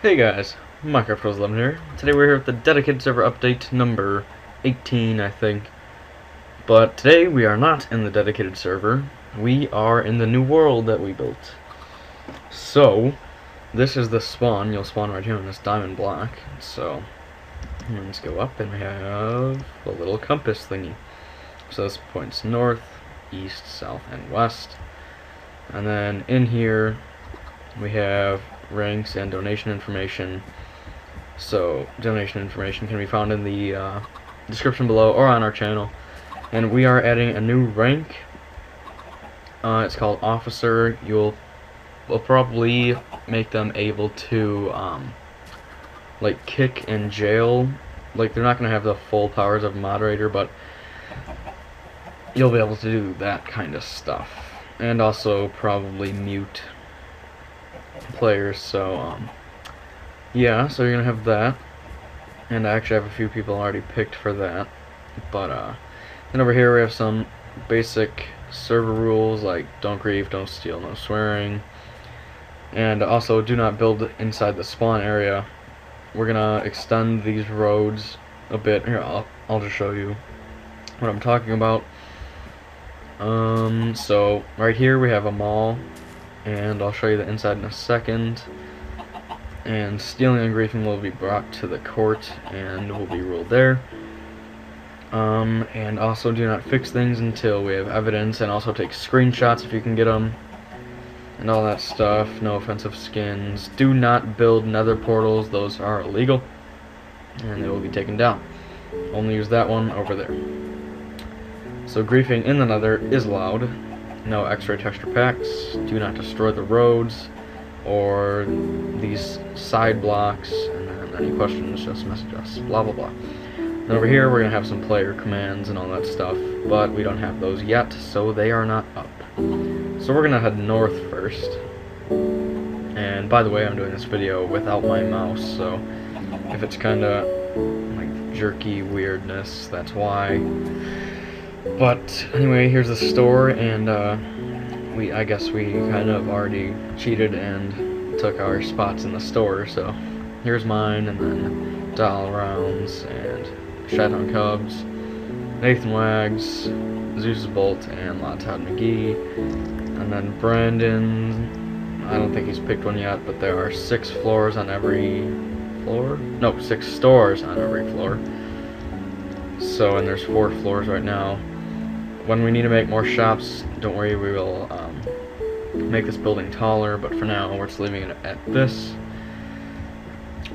Hey guys, Minecraft Pros 11 here. Today we're here with the dedicated server update number 18, I think. But today we are not in the dedicated server. We are in the new world that we built. So, this is the spawn. You'll spawn right here on this diamond block. So, let's go up and we have a little compass thingy. So this points north, east, south, and west. And then in here we have ranks and donation information. So donation information can be found in the description below or on our channel. And we are adding a new rank. It's called officer. We'll probably make them able to like kick and jail. Like, they're not gonna have the full powers of moderator, but you'll be able to do that kind of stuff. And also probably mute players. So yeah, so you're gonna have that, and I actually have a few people already picked for that. But then over here we have some basic server rules like don't grief, don't steal, no swearing, and also do not build inside the spawn area. We're gonna extend these roads a bit. Here, I'll just show you what I'm talking about. So right here we have a mall, and I'll show you the inside in a second. And stealing and griefing will be brought to the court and will be ruled there. And also do not fix things until we have evidence, and also take screenshots if you can get them, and all that stuff. No offensive skins. Do not build nether portals, those are illegal, and they will be taken down. Only use that one over there. So griefing in the nether is allowed. No X-ray texture packs. Do not destroy the roads or these side blocks. And then any questions, just message us. Blah blah blah. And over here we're gonna have some player commands and all that stuff, but we don't have those yet, so they are not up. So we're gonna head north first. And by the way, I'm doing this video without my mouse, so if it's kinda like jerky weirdness, that's why. But anyway, here's the store, and I guess we kind of already cheated and took our spots in the store. So here's mine, and then Doll Rounds and Shadowhound Cubs, Nathan Wags, Zeus Bolt, and Todd McGee. And then Brandon, I don't think he's picked one yet, but there are 6 floors on every floor. No, 6 stores on every floor. So, and there's 4 floors right now. When we need to make more shops, don't worry, we will make this building taller, but for now we're just leaving it at this.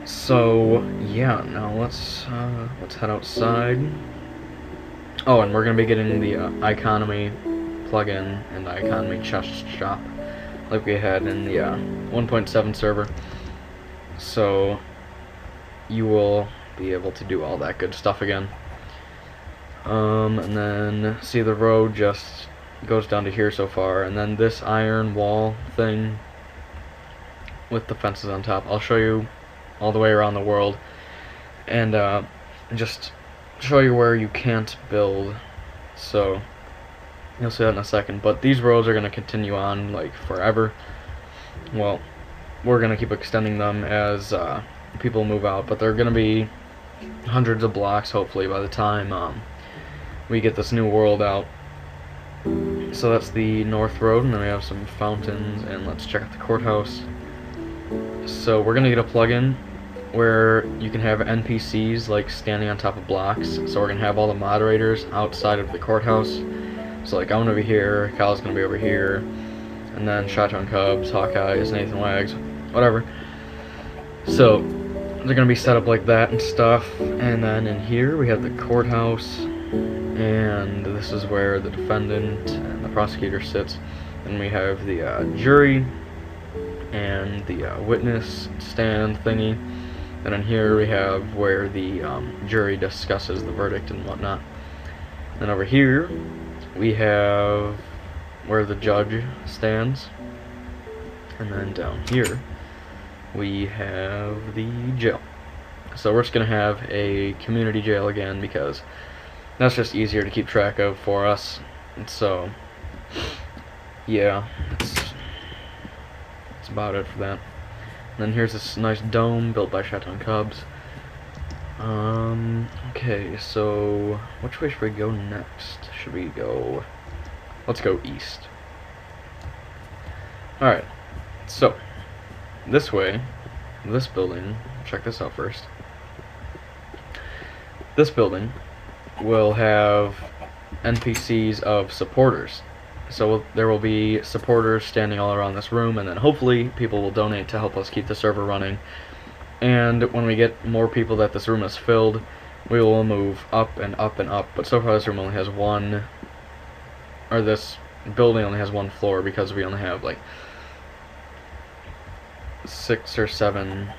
So yeah, now let's head outside. Oh, and we're gonna be getting the economy plugin and the economy chest shop like we had in the 1.7 server. So you will be able to do all that good stuff again. And then see, the road just goes down to here so far, and then this iron wall thing with the fences on top, I'll show you all the way around the world, and just show you where you can't build. So you'll see that in a second, but these roads are going to continue on like forever. Well, we're going to keep extending them as people move out, but they're going to be hundreds of blocks hopefully by the time we get this new world out. So that's the north road, and then we have some fountains, and let's check out the courthouse. So we're gonna get a plugin where you can have NPCs like standing on top of blocks. So we're gonna have all the moderators outside of the courthouse. So like, I'm gonna be here, Kyle's gonna be over here, and then Shotgun Cubs, Hawkeyes, Nathan Wags, whatever. So they're gonna be set up like that and stuff. And then in here we have the courthouse, and this is where the defendant and the prosecutor sits. And we have the jury and the witness stand thingy. And in here we have where the jury discusses the verdict and whatnot. And over here we have where the judge stands. And then down here we have the jail. So we're just gonna have a community jail again, because that's just easier to keep track of for us. And so yeah, that's about it for that. Then here's this nice dome built by Chateau Cubs. Okay, so which way should we go next? Should we go... Let's go east. Alright, so this way, this building, check this out first. This building will have NPCs of supporters. So there will be supporters standing all around this room, and then hopefully people will donate to help us keep the server running. And when we get more people that this room is filled, we will move up and up and up. But so far this room only has one, or this building only has one floor because we only have like 6 or 7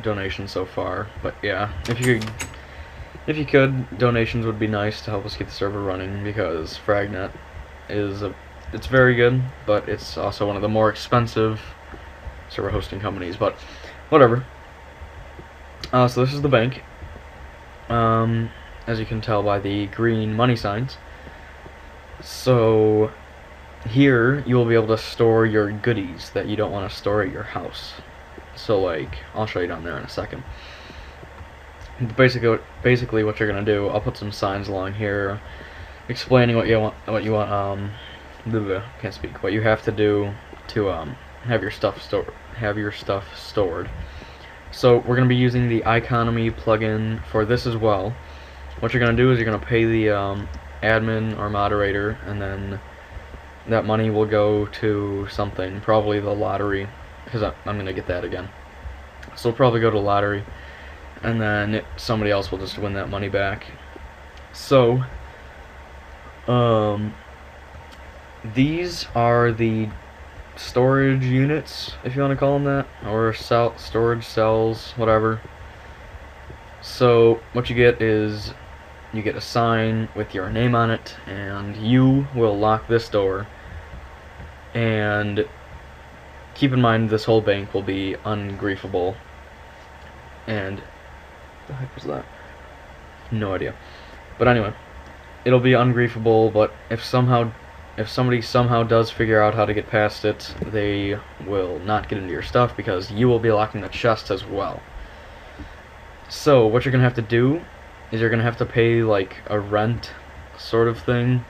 donations so far. But yeah, if you could, donations would be nice to help us keep the server running, because Fragnet is it's very good, but it's also one of the more expensive server hosting companies. But whatever. So this is the bank. As you can tell by the green money signs. So here you will be able to store your goodies that you don't want to store at your house. So like, I'll show you down there in a second. Basically what you're gonna do, I'll put some signs along here explaining what you want, can't speak, what you have to do to have your stuff stored. So we're going to be using the iConomy plugin for this as well. What you're going to do is you're going to pay the admin or moderator, and then that money will go to something, probably the lottery, because I'm going to get that again. So it'll probably go to lottery, and then somebody else will just win that money back. So these are the storage units, if you want to call them that, or storage cells, whatever. So what you get is you get a sign with your name on it, and you will lock this door. And keep in mind, this whole bank will be ungriefable. And what the heck was that? No idea. But anyway, it'll be ungriefable, but if somebody somehow does figure out how to get past it, they will not get into your stuff, because you will be locking the chest as well. So what you're gonna have to do is you're gonna have to pay like a rent sort of thing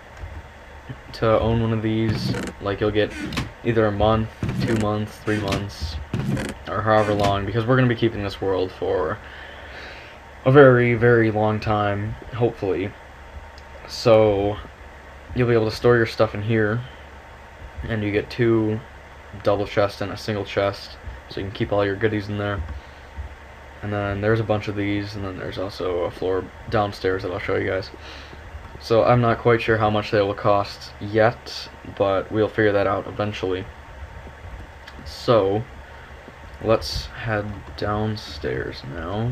to own one of these. Like you'll get either a month, 2 months, 3 months, or however long, because we're gonna be keeping this world for a very, very long time, hopefully. So you'll be able to store your stuff in here, and you get 2 double chests and a single chest, so you can keep all your goodies in there. And then there's a bunch of these, and then there's also a floor downstairs that I'll show you guys. So I'm not quite sure how much they will cost yet, but we'll figure that out eventually. So let's head downstairs now.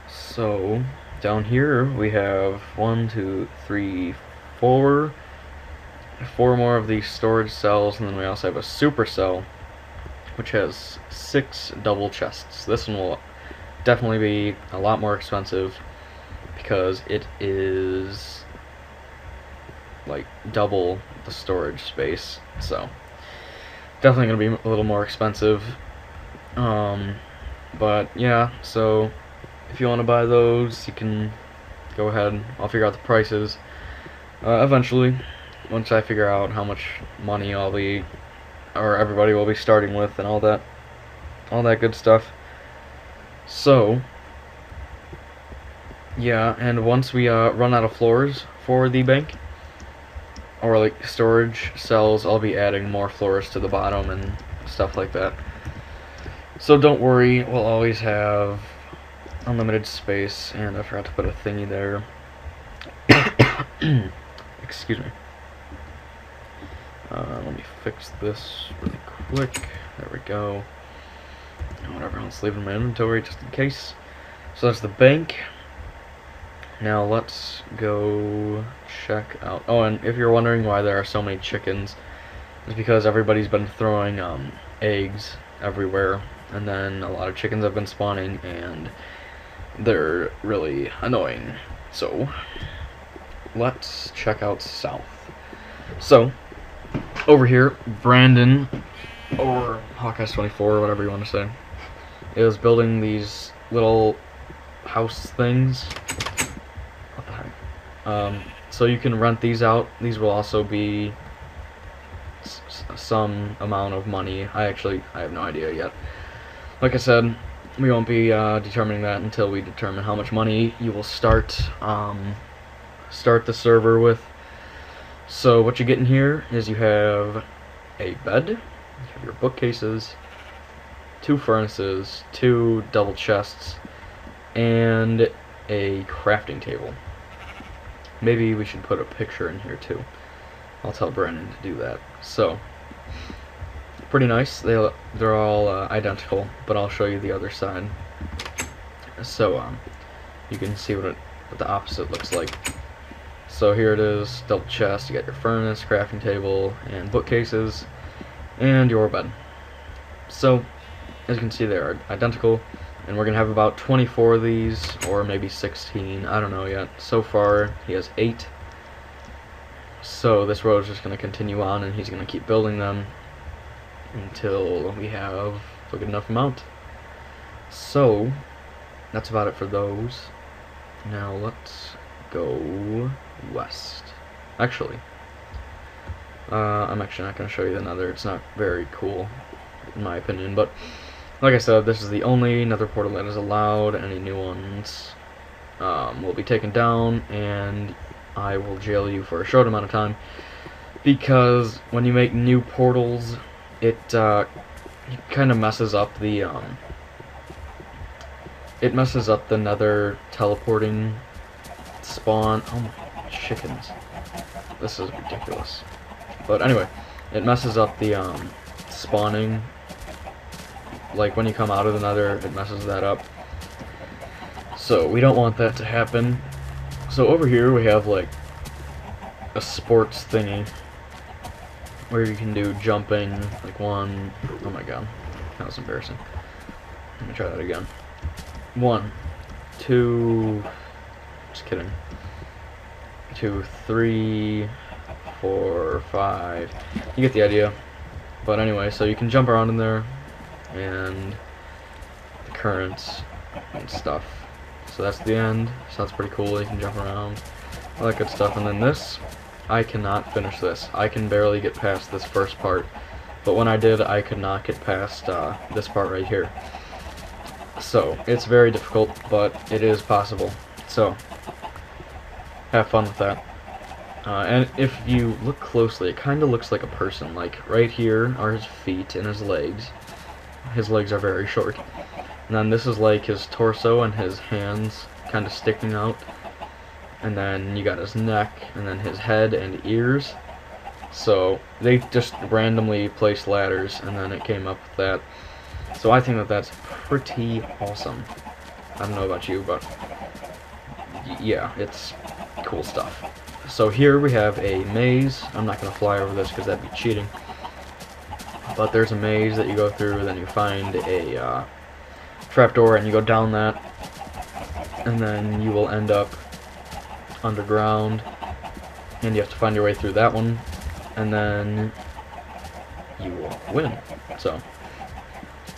So down here we have 1, 2, 3, 4 more of these storage cells, and then we also have a super cell which has 6 double chests. This one will definitely be a lot more expensive because it is like double the storage space, so definitely gonna be a little more expensive. But yeah, so if you want to buy those, you can go ahead. I'll figure out the prices eventually, once I figure out how much money everybody will be starting with, and all that good stuff. So yeah, and once we run out of floors for the bank, or like storage cells, I'll be adding more floors to the bottom and stuff like that. So don't worry, we'll always have unlimited space. And I forgot to put a thingy there. Excuse me. Let me fix this really quick. There we go. Whatever, I'll just leave it in my inventory just in case. So that's the bank. Now let's go check out... Oh, and if you're wondering why there are so many chickens, it's because everybody's been throwing eggs everywhere, and then a lot of chickens have been spawning, and they're really annoying. So let's check out south. So over here, Brandon or Hawkeye's 24, whatever you want to say, is building these little house things. What the heck? So you can rent these out. These will also be some amount of money. I have no idea yet. Like I said, we won't be determining that until we determine how much money you will start the server with. So what you get in here is you have a bed, you have your bookcases, 2 furnaces, 2 double chests, and a crafting table. Maybe we should put a picture in here too. I'll tell Brandon to do that. So, pretty nice. They're all identical, but I'll show you the other side. So you can see what the opposite looks like. So here it is, double chest. You got your furnace, crafting table, and bookcases, and your bed. So as you can see, they are identical, and we're gonna have about 24 of these, or maybe 16. I don't know yet. So far, he has 8. So this road is just gonna continue on, and he's gonna keep building them until we have a good enough amount. So that's about it for those. Now let's go west. Actually, I'm actually not going to show you the nether. It's not very cool, in my opinion. But like I said, this is the only nether portal that is allowed. Any new ones will be taken down, and I will jail you for a short amount of time. Because when you make new portals, it kind of messes up the nether teleporting spawn. Oh my chickens, this is ridiculous. But anyway, it messes up the spawning. Like when you come out of the nether, it messes that up. So we don't want that to happen. So over here we have like a sports thingy where you can do jumping, like one. Oh my god, that was embarrassing. Let me try that again. 1, 2, just kidding. 2, 3, 4, 5. You get the idea. But anyway, so you can jump around in there, and the currents and stuff. So that's the end. So that's pretty cool. You can jump around, all that good stuff. And then this, I cannot finish this. I can barely get past this first part. But when I did, I could not get past this part right here. So it's very difficult, but it is possible. So have fun with that. And if you look closely, it kind of looks like a person. Like right here are his feet and his legs. His legs are very short. And then this is like his torso and his hands kind of sticking out. And then you got his neck, and then his head and ears. So they just randomly placed ladders, and then it came up with that. So I think that that's pretty awesome. I don't know about you, but yeah, it's cool stuff. So here we have a maze. I'm not going to fly over this because that'd be cheating. But there's a maze that you go through, then you find a trapdoor, and you go down that, and then you will end up underground, and you have to find your way through that one, and then you will win. So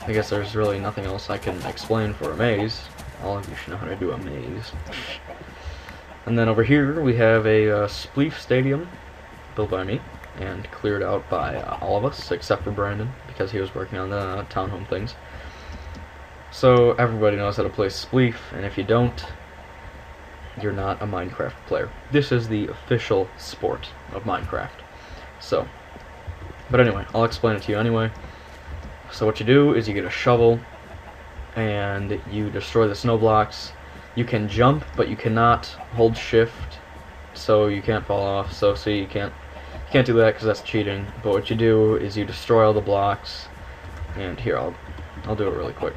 I guess there's really nothing else I can explain for a maze. All of you should know how to do a maze. And then over here we have a Spleef Stadium built by me and cleared out by all of us except for Brandon, because he was working on the townhome things. So everybody knows how to play Spleef, and if you don't, you're not a Minecraft player. This is the official sport of Minecraft. So, but anyway, I'll explain it to you anyway. So what you do is you get a shovel, and you destroy the snow blocks. You can jump, but you cannot hold shift, so you can't fall off. So see, you can't do that because that's cheating. But what you do is you destroy all the blocks. And here, I'll do it really quick.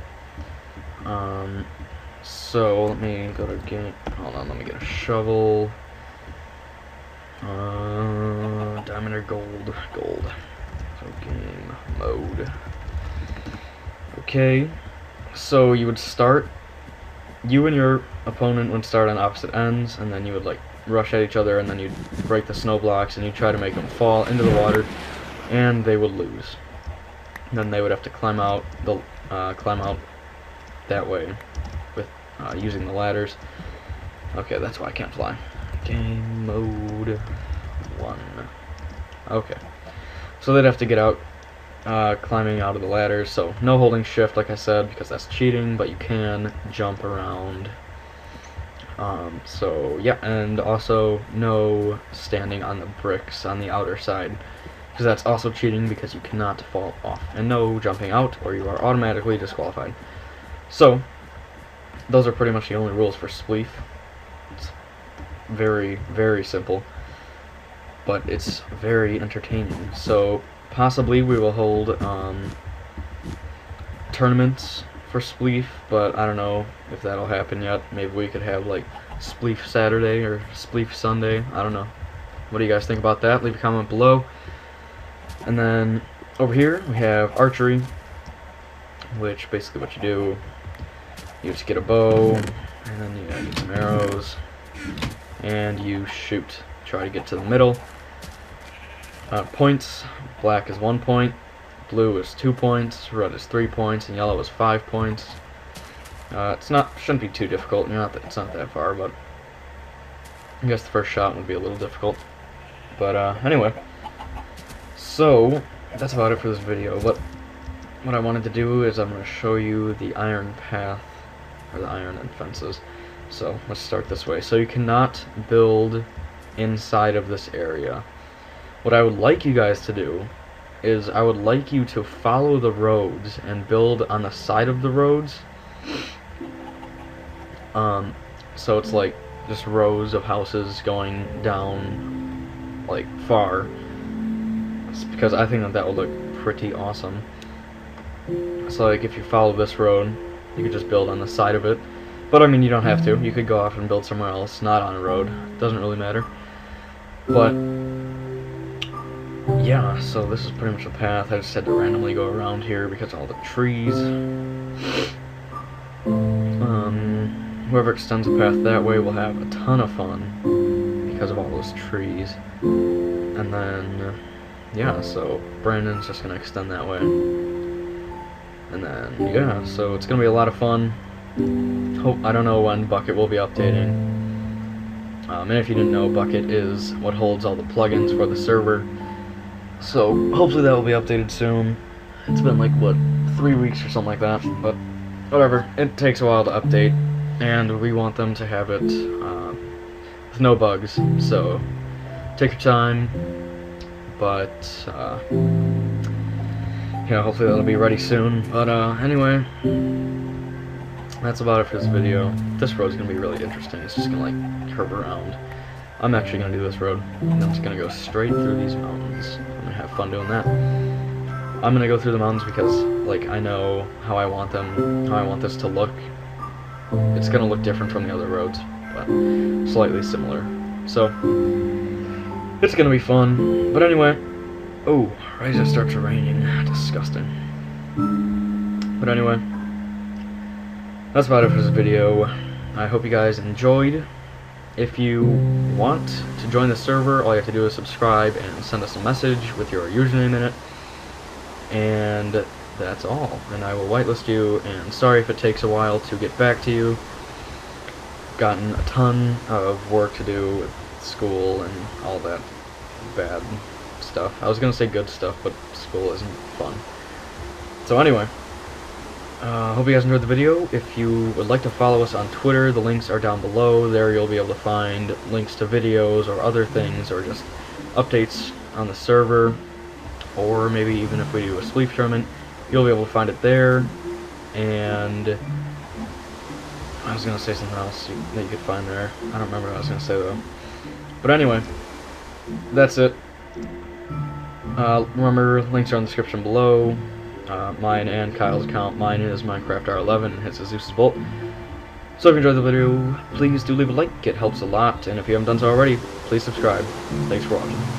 So let me go to game. Hold on, let me get a shovel. Diamond or gold? Gold. So game mode. Okay. So you would start. You and your opponent would start on opposite ends, and then you would like rush at each other, and then you'd break the snow blocks, and you'd try to make them fall into the water, and they would lose. Then they would have to climb out that way with using the ladders. Okay, that's why I can't fly. Game mode 1. Okay, so they'd have to get out, climbing out of the ladders. So no holding shift, like I said, because that's cheating. But you can jump around. So yeah, and also no standing on the bricks on the outer side, because that's also cheating because you cannot fall off. And no jumping out, or you are automatically disqualified. So those are pretty much the only rules for Spleef. It's very, very simple, but it's very entertaining. So possibly we will hold tournaments for Spleef, but I don't know if that'll happen yet. Maybe we could have like Spleef Saturday or Spleef Sunday. I don't know. What do you guys think about that? Leave a comment below. And then over here we have archery, which basically what you do, you just get a bow, and then you get some arrows, and you shoot. Try to get to the middle. Points: black is 1 point, blue is 2 points, red is 3 points, and yellow is 5 points. Shouldn't be too difficult. It's not that far, but I guess the first shot would be a little difficult. But anyway, so that's about it for this video. But what I wanted to do is I'm going to show you the iron path, or the iron and fences. So let's start this way. So you cannot build inside of this area. What I would like you guys to do is I would like you to follow the roads and build on the side of the roads. So it's like just rows of houses going down like far. It's because I think that would look pretty awesome. So like if you follow this road, you could just build on the side of it. But I mean, you don't have to. You could go off and build somewhere else, not on a road. It doesn't really matter. But yeah, so this is pretty much the path. I just had to randomly go around here because of all the trees. Whoever extends the path that way will have a ton of fun because of all those trees. And then, yeah, so Brandon's just going to extend that way. And then, yeah, so it's going to be a lot of fun. I don't know when Bucket will be updating. And if you didn't know, Bucket is what holds all the plugins for the server. So hopefully that will be updated soon. It's been like, what, 3 weeks or something like that. But whatever, it takes a while to update. And we want them to have it with no bugs. So take your time. But, yeah, hopefully that'll be ready soon. But anyway, that's about it for this video. This road's gonna be really interesting. It's just gonna like curve around. I'm actually gonna do this road, and I'm just gonna go straight through these mountains. I'm gonna have fun doing that. I'm gonna go through the mountains because like I know how I want this to look. It's gonna look different from the other roads, but slightly similar. So it's gonna be fun. But anyway, oh, right as it starts raining, disgusting. But anyway, that's about it for this video. I hope you guys enjoyed. If you want to join the server, all you have to do is subscribe and send us a message with your username in it. And that's all. And I will whitelist you, and sorry if it takes a while to get back to you. Gotten a ton of work to do with school and all that bad stuff. I was gonna say good stuff, but school isn't fun. So anyway, hope you guys enjoyed the video. If you would like to follow us on Twitter, the links are down below. There you'll be able to find links to videos or other things, or just updates on the server, or maybe even if we do a Spleef tournament, you'll be able to find it there. And I was gonna say something else that you could find there. I don't remember what I was gonna say though. But anyway, that's it. Remember, links are in the description below. Mine and Kyle's account. Mine is Minecraft R11 and his is Zeus's Bolt. So if you enjoyed the video, please do leave a like. It helps a lot. And if you haven't done so already, please subscribe. Thanks for watching.